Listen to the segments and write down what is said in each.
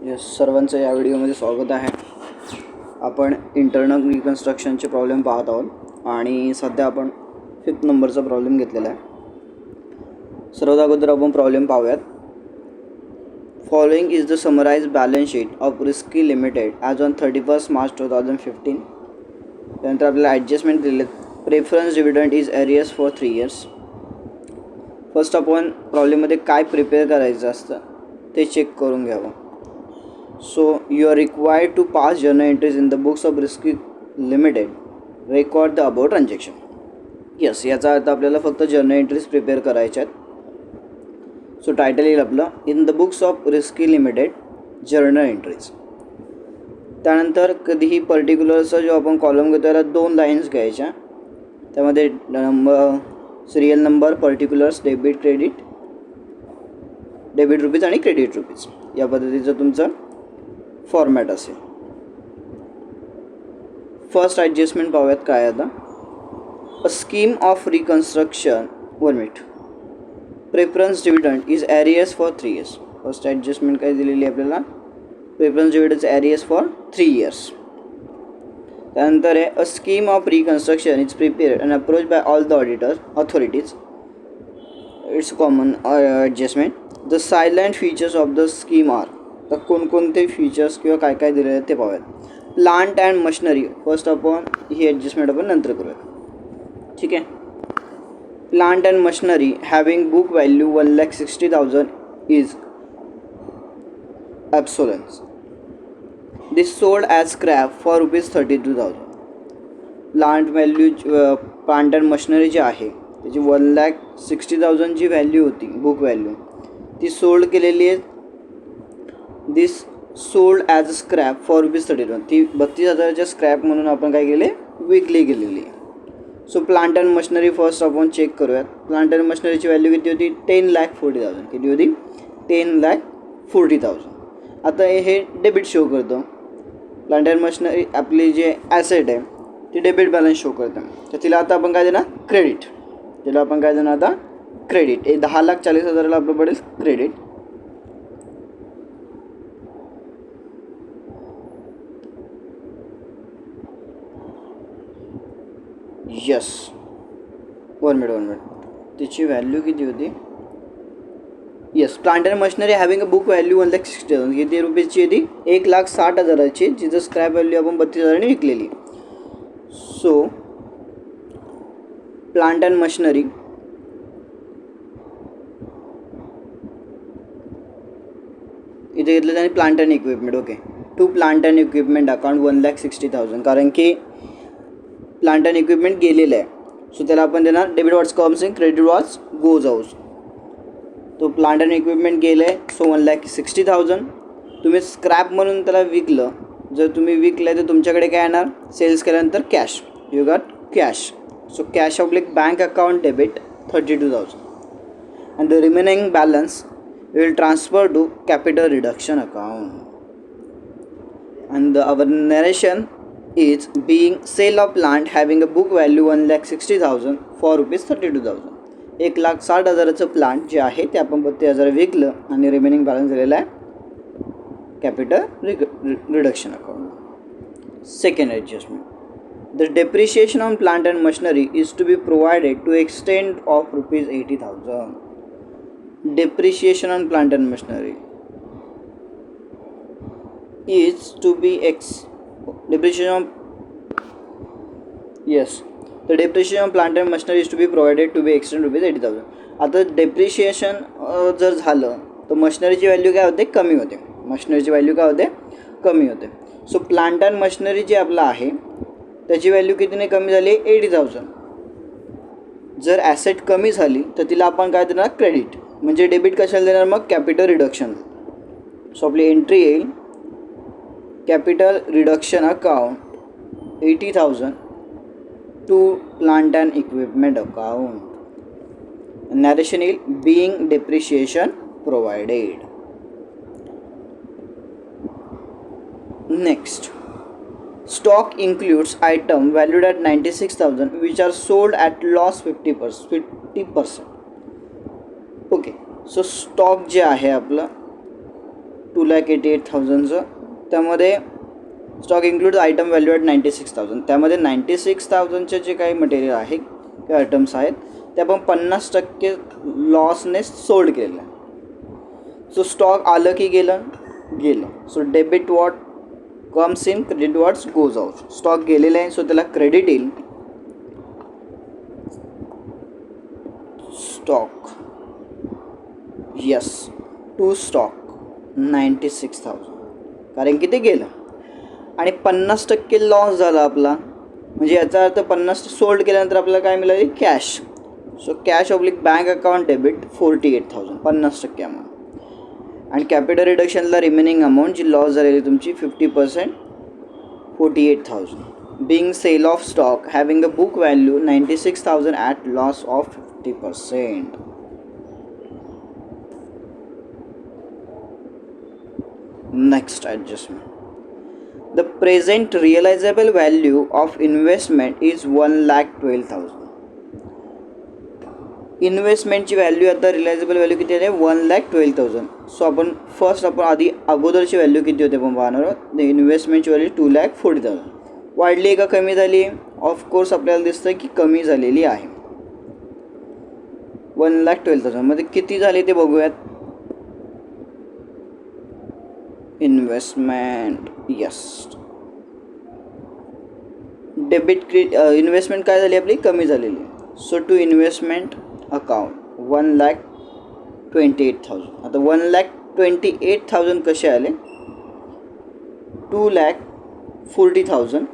Yes, सर्वांचं या व्हिडिओमध्ये स्वागत आहे. आपण इंटर्नल रिकन्स्ट्रक्शनचे प्रॉब्लेम पाहत आहोत आणि सध्या आपण 5th नंबरचा प्रॉब्लेम घेतलेला आहे. सर्वात अगोदर आपण प्रॉब्लेम पाहूयात. Following is the summarise balance sheet of risky limited as on 31 March 2015. त्यानंतर आपल्याला ॲडजस्टमेंट दिले. Preference dividend is arrears for 3 years. First आपण प्रॉब्लेममध्ये काय प्रिपेअर करायचं असतं ते चेक करून घ्यावं. So you are required to pass journal entries in the books of Risky Limited. Record the above transaction. Yes, याचा अर्थ आपल्याला फक्त जर्नल एंट्रीज प्रिपेअर करायच्या आहेत. सो टायटल येईल आपलं in the books of risky limited journal entries. त्यानंतर कधीही पर्टिक्युलरचा जो आपण कॉलम घेतो त्याला 2 लाईन्स घ्यायच्या. त्यामध्ये number, serial number, particulars, debit rupees आणि क्रेडिट रुपीज या पद्धतीचं तुमचं फॉर्मॅट असेल. फर्स्ट ॲडजस्टमेंट पाहूयात काय आता. A scheme of reconstruction 1 minute. Preference dividend is arrears for 3 years. First adjustment काय दिलेली आहे आपल्याला. Preference dividend arrears for 3 years. त्यानंतर आहे a scheme of reconstruction is prepared and approach by all the authorities. It's common adjustment. The salient features of the scheme are. तर कोणकोणते features किंवा काय काय दिलेले आहेत ते पाहूयात. Plant and machinery. फर्स्ट आपण ही ॲडजस्टमेंट आपण नंतर करूयात. ठीक आहे. Plant and machinery having book value 1,60,000 is obsolescence. This sold as scrap for ₹32,000. Plant and machinery जे आहे त्याची 1,60,000 जी व्हॅल्यू होती बुक व्हॅल्यू ती सोल्ड केलेली आहे. This sold as scrap for ₹32,000. ती 32,000च्या स्क्रॅप म्हणून आपण काय केले विकली गेलेली. सो प्लांट अँड मशिनरी फर्स्ट आपण चेक करूयात. प्लांट अँड मशिनरीची व्हॅल्यू किती होती 10,40,000. किती होती 10,40,000. आता हे डेबिट शो करतं. प्लांट अँड मशिनरी आपली जे ॲसेट आहे ती डेबिट बॅलन्स शो करतं. तर तिला आता आपण काय देणार क्रेडिट. तिला आपण काय देणार आता क्रेडिट. 10,40,000ला आपलं पडेल क्रेडिट. Yes, 1 minute. तिची व्हॅल्यू किती होती. Yes, plant and machinery having a book value 1,60,000. किती रुपीजची होती 1,60,000ची. जिचं स्क्रॅप व्हॅल्यू आपण 32,000ने विकलेली. सो प्लांट अँड मशिनरी इथे घेतलं त्याने plant and equipment. Okay, to plant and equipment account 1,60,000. कारण की प्लांट अँड इक्विपमेंट गेलेलं आहे. सो त्याला आपण देणार debit what's comes in, credit what's goes out. तो प्लांट अँड इक्विपमेंट गेलं आहे. सो 1,60,000 तुम्ही स्क्रॅप म्हणून त्याला विकलं. जर तुम्ही विकलं आहे तर तुमच्याकडे काय येणार सेल्स केल्यानंतर cash. You got cash. So cash oblique bank account debit 32,000 and the remaining balance will transfer to capital reduction account. And our narration is being sale of plant having a book value 1,60,000 for ₹32,000. 1,60,000चं plant जे आहे ते आपण 32,000 विकलं आणि remaining balance दिलेला आहे capital reduction account. Second adjustment. The depreciation on plant and machinery is to be provided to extend of ₹80,000. Depreciation on plant and machinery is to be depreciation of the depreciation of plant and machinery is to be provided to be extended ₹80,000. आता depreciation जर झालं तर मशिनरीची value काय होते कमी होते. सो plant and machinery जे आपलं आहे त्याची व्हॅल्यू कितीने कमी झाली 80,000. जर ॲसेट कमी झाली तर तिला आपण काय देणार क्रेडिट. म्हणजे डेबिट कशाला देणार मग कॅपिटल रिडक्शन. सो आपली एंट्री येईल capital reduction account 80,000 to plant and equipment account. Narration येईल being depreciation provided. Next, stock includes item valued at 96,000 which are sold at loss 50%. Okay, so stock जे आहे आपलं 2,88,000चं. त्यामध्ये stock include item value at 96,000. त्यामध्ये 96,000चे जे काही material आहे किंवा आयटम्स आहेत ते आपण 50% लॉसने सोल्ड केलेलं आहे. सो स्टॉक आलं की गेलं. So debit what comes in, credit what's goes out. Stock गेलेला आहे सो त्याला क्रेडिट येईल. स्टॉक यस टू स्टॉक 96,000 कारण की ते गेलं. आणि 50% लॉस झाला आपला, म्हणजे याचा अर्थ 50 सोल्ड केल्यानंतर आपल्याला काय मिळाली? Cash. So cash oblique bank account debit 48,000 50% amount. आणि कॅपिटल रिडक्शनला रिमेनिंग अमाऊंट जी लॉस झालेली तुमची 50% 48,000. Being sale of stock having a book value 96,000 at loss of 50%. Next adjustment. The present realizable value of investment is 1,12,000. इन्व्हेस्टमेंटची value आता realisable value किती आहे? 1,12,000. सो आपण अगोदरची व्हॅल्यू किती होते आपण पाहणार आहोत. इन्व्हेस्टमेंटची व्हॅल्यू 2,40,000. वाढली आहे का कमी झाली? ऑफकोर्स आपल्याला दिसतं की कमी झालेली आहे. 1,12,000 मध्ये किती झाले ते बघूयात. इन्व्हेस्टमेंट यस डेबिट इन्व्हेस्टमेंट काय झाली आपली? कमी झालेली. सो टू इन्व्हेस्टमेंट अकाउंट 1,28,000. आता 1,28,000 कसे आले? 2,40,000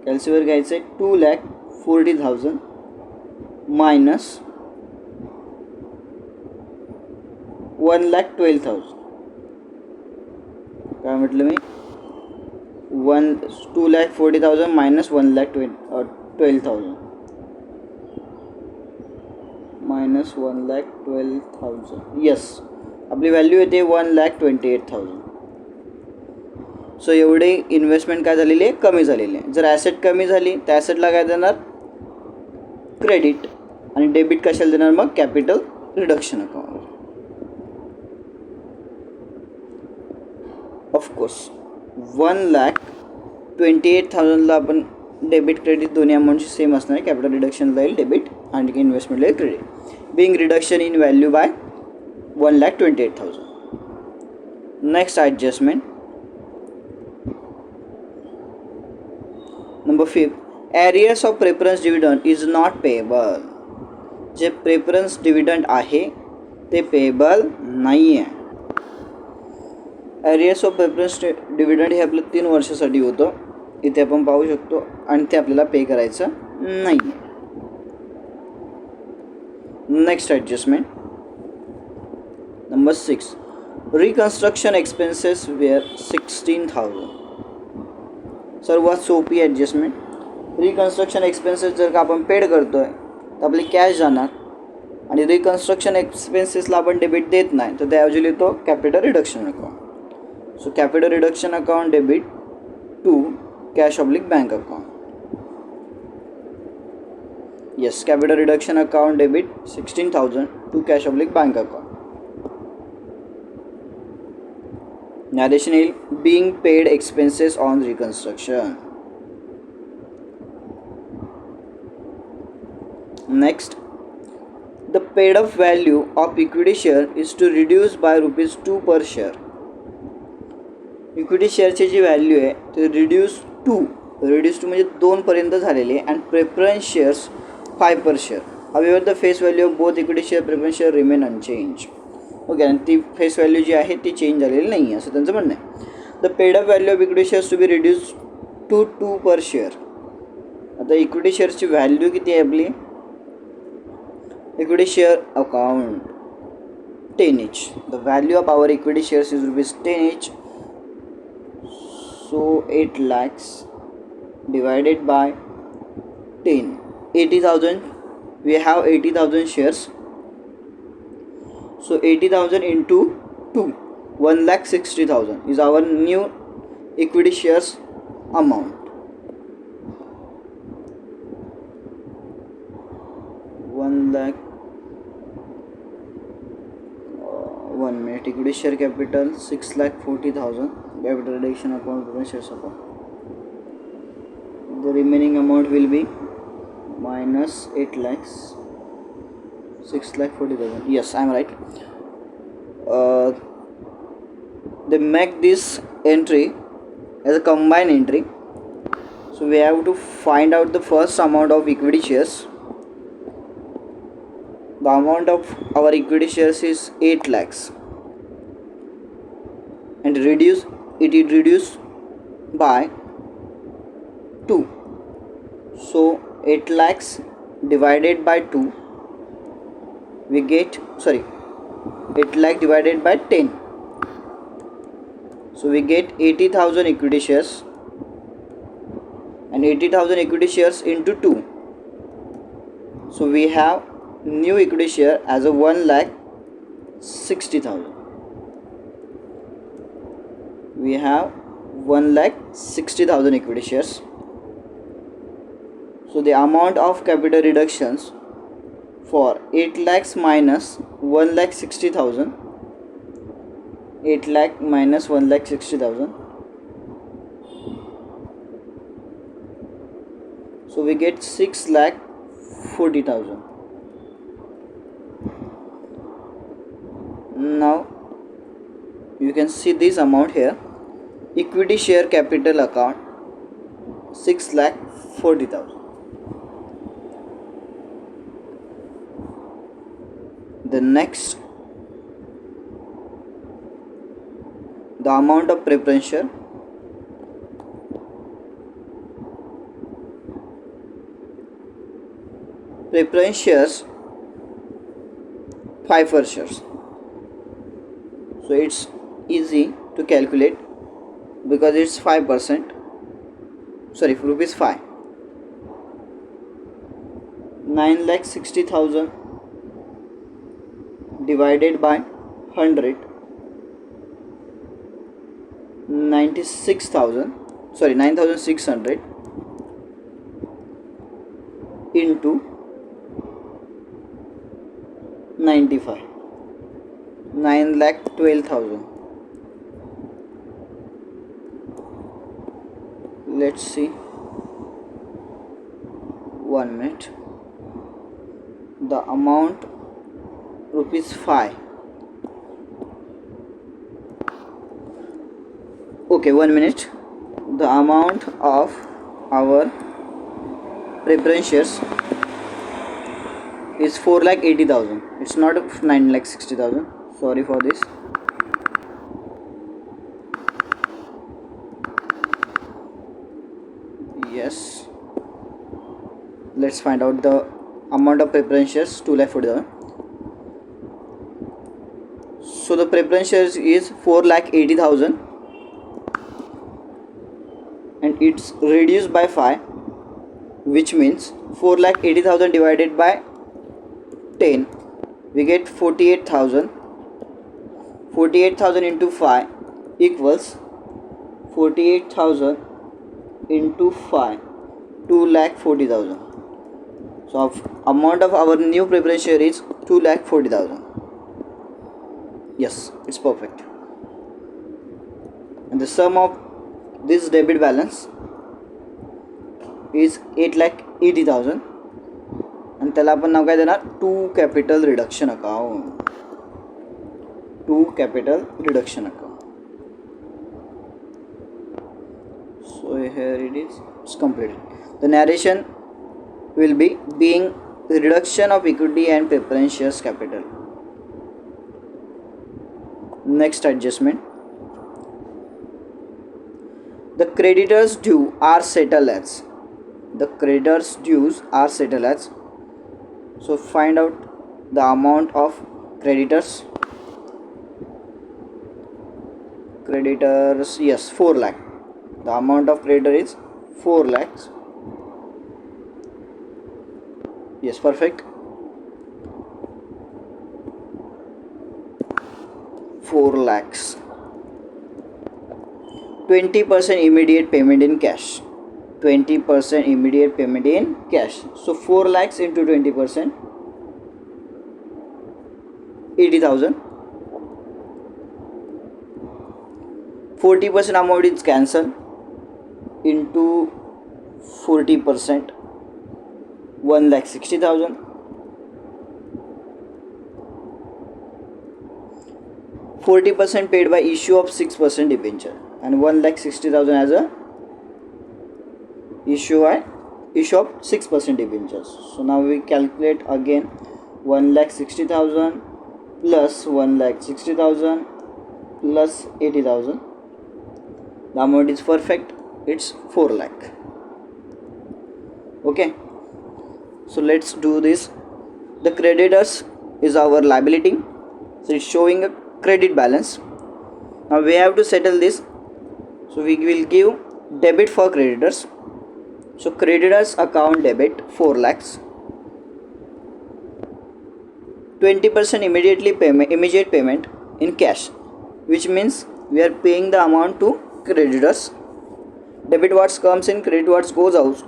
कॅल्सीवर घ्यायचं आहे. 2,40,000 मायनस 1,12,000. काय म्हटलं मी? 2,40,000 मायनस 1,12,000 मायनस 1,12,000. यस आपली व्हॅल्यू येते 1,28,000. सो एवढी इन्व्हेस्टमेंट काय झालेली आहे? कमी झालेली आहे. जर ॲसेट कमी झाली तर ॲसेटला काय देणार? क्रेडिट. आणि डेबिट कशाला देणार मग? Capital reduction account. ऑफकोर्स 1,28,000ला आपण डेबिट क्रेडिट दोन्ही अमाऊंटची सेम असणार आहे. कॅपिटल रिडक्शनला येईल डेबिट आणि इन्व्हेस्टमेंटला येईल credit. Being reduction in value by 1,28,000. Next adjustment number 5. Arrears of preference dividend is not payable. जे प्रेफरन्स डिव्हिडंड आहे ते पेएबल नाही आहे. एरियर्स ऑफ प्रेफरन्स डिव्हिडंड हे आपलं 3 वर्षासाठी होतं. इथे आपण पाहू शकतो आणि ते आपल्याला पे करायचं नाही आहे. Next adjustment number 6. Reconstruction expenses were 16,000. सर्वात सोपी ॲडजस्टमेंट. रिकन्स्ट्रक्शन एक्सपेन्सेस जर का आपण पेड करतो आहे तर आपली कॅश जाणार आणि रिकन्स्ट्रक्शन एक्सपेन्सेसला आपण डेबिट देत नाही तर त्याऐवजी लिहितो capital reduction account. So capital reduction account debit to cash oblique bank account. Yes capital reduction account debit 16,000 to cash oblique bank account. Narration येईल being paid expenses on reconstruction. Next, the paid up value of equity share is to reduce by ₹2 per share. Equity शेअरची जी value आहे ते reduce to म्हणजे 2 पर्यंत झालेली आहे. And preference shares 5 per share. However, the face value of both equity share preference share remain unchanged. Okay आणि ती face value जी आहे ती चेंज झालेली नाही आहे असं त्यांचं म्हणणं आहे. The paid up value of equity shares to be reduce to 2 per share. आता इक्विटी शेअर्सची व्हॅल्यू किती आहे आपली? Equity share account 10 each. The value of our equity shares is ₹10 each. So 8 lakhs divided by 10, 80,000. We have 80,000 shares. So 80,000 into 2, 1,60,000 is our new equity shares amount. 1 1 minute. Equity share capital 6,40,000. Capital reduction account preference shares account. The remaining amount will be minus 8 lakhs 6,40,000. Yes, I am right. They make this entry as a combined entry. So we have to find out the first amount of equity shares. The amount of our equity shares is 8 lakhs and it reduced by 2. So 8 lakhs divided by 2 we get 8 lakh divided by 10. So we get 80,000 equity shares, and 80,000 equity shares into 2. So we have new equity share as a 1,60,000. We have 1,60,000 equity shares. So the amount of capital reductions for 8 lakhs minus 1,60,000. 8 lakh minus 1,60,000. So we get 6,40,000. Now you can see this amount here. Equity share capital account 6,40,000. The next, the amount of preference share. Preference shares 5 per shares. So it's easy to calculate because it's 5%. Sorry, rupees 5. 9,60,000 divided by 100. 9,600 into 95. 9,12,000. Let's see. 1 minute. The amount rupees 5. Okay, 1 minute. The amount of our preference shares is 4,80,000. It's not 9,60,000. Sorry for this. Yes. Let's find out the amount of preference shares. 2,40,000. So the preference shares is 4,80,000. And it's reduced by 5, which means 4,80,000 divided by 10, we get 48,000. 48,000 into 5 equals 48,000 into 5, 2,40,000. So amount of our new preference share is 2,40,000. Yes, it's perfect. And the sum of this debit balance is 8,80,000. आणि त्याला आपण नाव काय देणार, to capital reduction account. To capital reduction account. So here it is, it's completed. The narration will be being reduction of equity and preference shares capital. Next adjustment. The creditors due are settled as. The creditors dues are settled as. So find out the amount of creditors. Creditors, yes, 4 lakh. The amount of creditor is 4 lakhs. Yes, perfect. 4 lakhs. 20% immediate payment in cash. 20% immediate payment in cash. So 4 lakhs into 20%, 80,000. 40% amount is cancelled into 40%, 1,60,000. 40% paid by issue of 6% debenture, and 1,60,000 as a issue of 6% debentures. So now we calculate again 1,60,000 plus 1,60,000 plus 80,000. The amount is perfect, it's 4 lakh. Okay, so let's do this. The creditors is our liability, so it's showing a credit balance. Now we have to settle this, so we will give debit for creditors. So creditors account debit 4 lakhs, 20% immediate payment in cash, which means we are paying the amount to creditors. Debit what comes in, credit what goes out.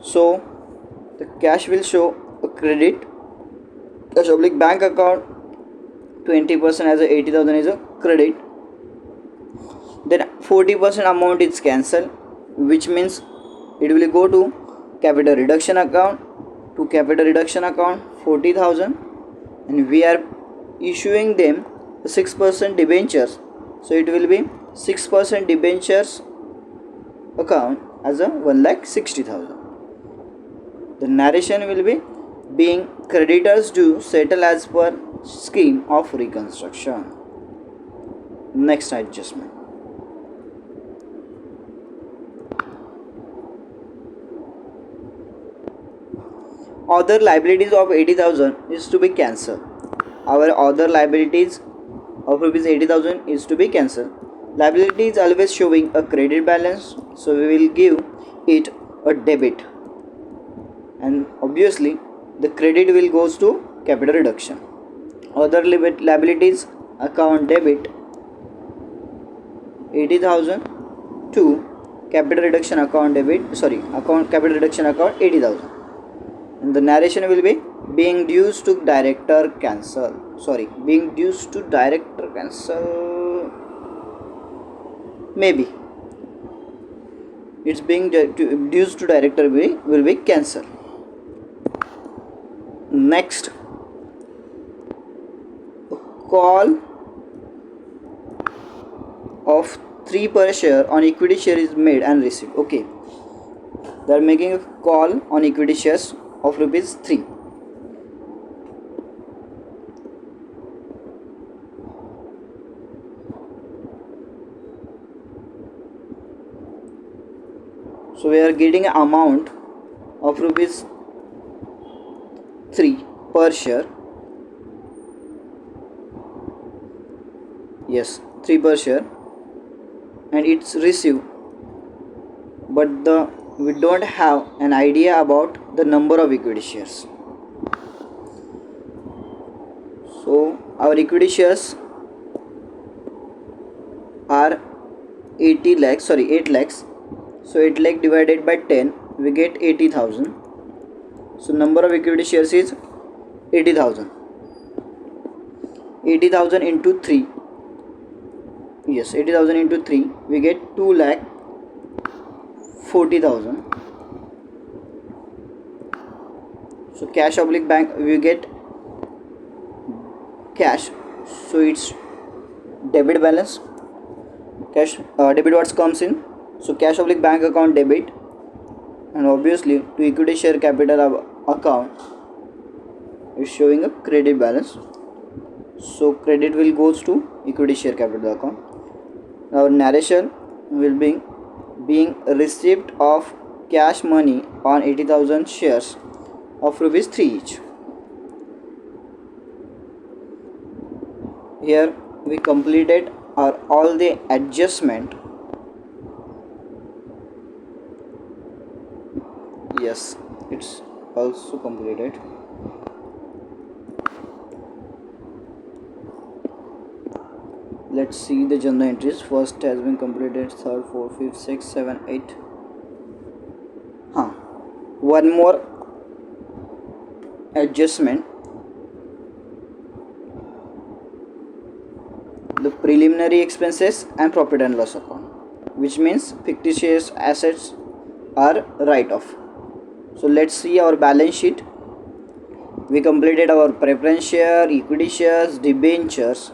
So the cash will show a credit, cash oblique bank account, 20% as a 80,000 is a credit. Then 40% amount is cancelled, which means it will go to capital reduction account, 40,000, and we are issuing them 6% debentures, so it will be 6% debentures account as a 1,60,000. The narration will be being creditors due settle as per scheme of reconstruction. Next adjustment. Other liabilities of 80,000 is to be cancelled. Our other liabilities of rupees 80,000 is to be cancelled. Liability is always showing a credit balance, so we will give it a debit, and obviously the credit will goes to capital reduction. Other liabilities account debit 80,000 to capital reduction account capital reduction account 80,000. And the narration will be being dues to director cancel. Maybe it's being dues to director will be cancelled. Next, call of 3 per share on equity share is made and received. Okay, they are making a call on equity shares of rupees 3. So we are getting an amount of rupees 3 per share. Yes, 3 per share, and it's received, but we don't have an idea about the number of equity shares. So our equity shares are 8 lakhs. So 8 lakh divided by 10, we get 80,000. So number of equity shares is 80,000. 80,000 into 3. Yes, 80,000 into 3, we get 2,40,000. So cash oblique bank, we get cash, so it's debit balance. Cash debit what comes in, so cash oblique bank account debit, and obviously to equity share capital account is showing a credit balance, so credit will goes to equity share capital account. Our narration will be being receipt of cash money on 80,000 shares of rupees 3 each. Here we completed all the adjustment. Yes, it's also completed. Let's see the journal entries. First has been completed, third, fourth, fifth, sixth, 7, 8. One more adjustment. the preliminary expenses and profit and loss account, which means fictitious assets are write off. So let's see our balance sheet. We completed our preference share, equity shares, debentures,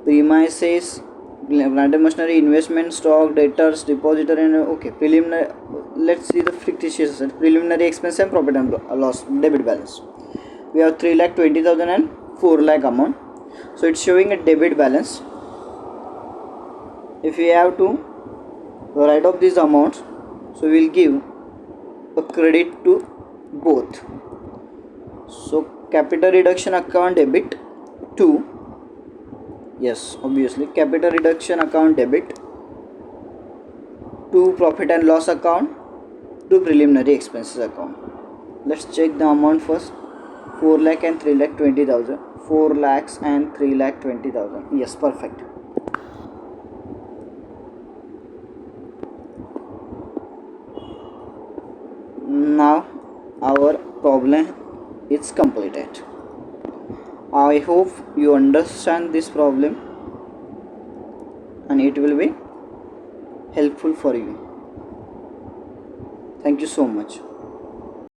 premises, plant and machinery, investment, stock, debtors, depositor, and okay. Preliminary. Let's see the fictitious asset. Preliminary expense and profit and loss debit balance. We have 3,20,000 and 4 lakh amount. So it's showing a debit balance. If we have to write off these amounts, so we'll give a credit to both. So capital reduction account debit to, yes, obviously capital reduction account debit to profit and loss account to preliminary expenses account. Let's check the amount first. 4 lakh and 3,20,000. 4 lakhs and 3,20,000. Yes, perfect. Now our problem is completed. I hope you understand this problem and it will be helpful for you. Thank you so much.